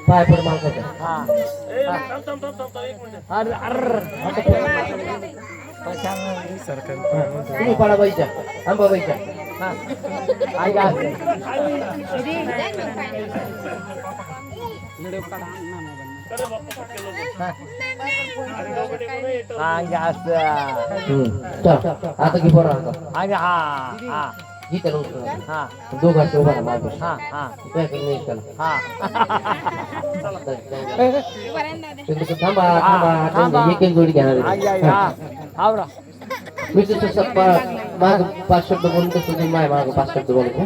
पाय पड मालकाच्या. तुम्ही पाडाबाईच्या अंबाबाईच्या आता की बरं गीता दोघांचं उभा मागे थांबा थांबा एक एक जोडी घेणार मी तसं माग 5 शब्द बोलून तसं माय माग 5 शब्द बोलतो.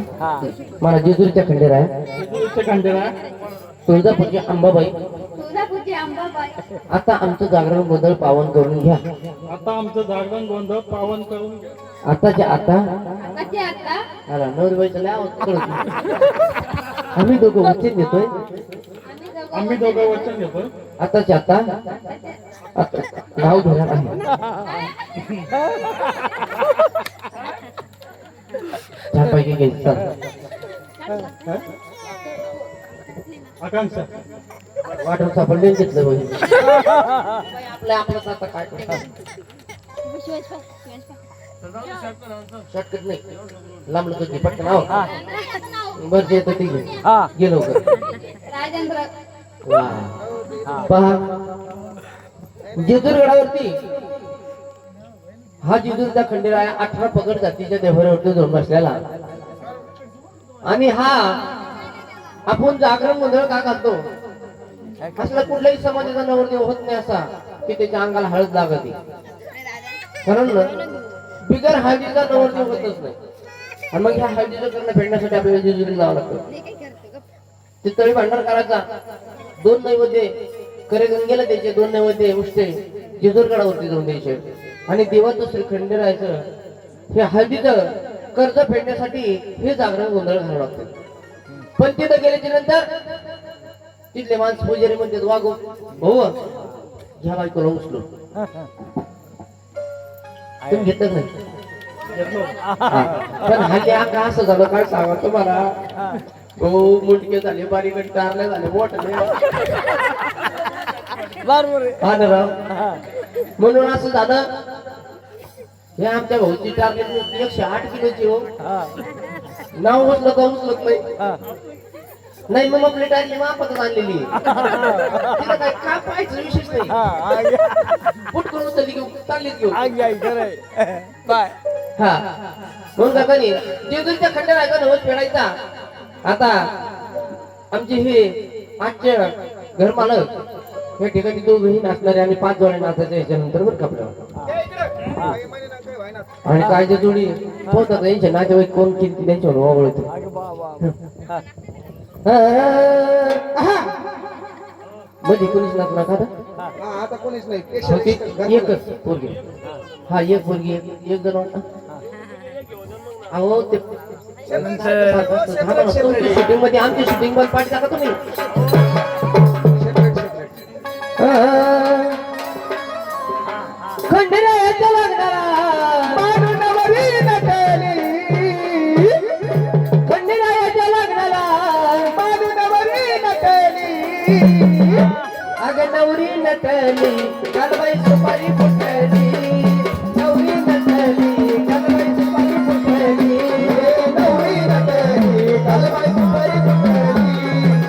मला जेजुरीच्या खंडेर आहे तुळजापूरची अंबाबाई. आता आमचं जागरण गोंधळ पावन करून घ्या. आता आमचं जागरण गोंधळ पावन करून घ्या. आताच्या आता आला नवरीबाईचा लय आवाज कळत. आम्ही दोघं वचन देतोय. आम्ही दोघं वचन देतोय. आताच्या आता नाव घेणार आहे. छानपैकी घ्यायचं आकांक्षा वाटर सापडले घेतलं बाई. आपल्या आपलं आता काय शॉर्टकट नाही लांब लोक पटकन आहो बरं जे येतं ते घे गेलो पहा जेजूरगडावरती हा जेजूरचा खंडेर आहे. 18 पगड जातीच्या देवाऱ्यावरती जाऊन बसलेला. आणि हा आपण जागरण गोंधळ का घालतो. असला कुठल्याही समाजाचा नवरदेव होत नाही असा की त्याच्या अंगाला हळद लागते. कारण बिगर हळदीचा नवरदेव होतच नाही. आणि मग ह्या हळदीचं करणं फेडण्यासाठी आपल्याला जेजुरी जावं लागतं. ते तळी भांडार करायचा. 2 नैवेद्य करे गंगेला द्यायचे. 2 नैवेद्य उष्टे जेजुरगडावरती जाऊन द्यायचे. आणि देवाचं श्रीखंड राहायचं. हे हळदीचं कर्ज फेडण्यासाठी हे जागरण गोंधळ घालावं लागतं. पण तिथं गेल्याच्या नंतर तिथले माणसं पुजारी म्हणतात वागो भाऊ ह्या बायकोला उचलो. तुम्ही घेतच नाही. पण हल्ली आका असं झालं काय सांगा तुम्हाला. हो मुंडके झाले बारीक कारले झाले मोठे हा ना राव. म्हणून असं झालं हे आमच्या भाऊची टार्गेट 108 किलोची हो. नाव उचलं का उचलत नाही. मग आपली टार्गेट मापतच आणलेली. तिला काय का पाहायचं विशेष नाही. पुटकून उचलली घेऊ चाललीच घेऊ हा म्हणून का नाही जेजुरीच्या खंडेर आहे का नवस फेडायचा. आता आमचे हे 8चे घर मालक या ठिकाणी 2 नाचणारे आणि 5 जोड्या नाचायच्या याच्यानंतर बरं कापलं. आणि काय जे जोडी पोहतात यांच्या नातेवाईक कोण किती त्यांच्यावर ओळखतो. मध्ये कोणीच नाचला का आता कोणीच नाही. एकच पोरगी. हा एक पोरगी एक जण वाटत. अहो ते शूटिंग मध्ये आमची शूटिंग बंद पाठी टाका तुम्ही. खंडेरायाच्या लग्नाला मानवरी नटली. खंडेरायाच्या लग्नाला मानवरी नटली. अगं नवरी नटली कालबाई सुपारी फुटली. नवरी नटली कालबाई सुपारी फुटली. नवरी नटली कालबाई सुपारी फुटली.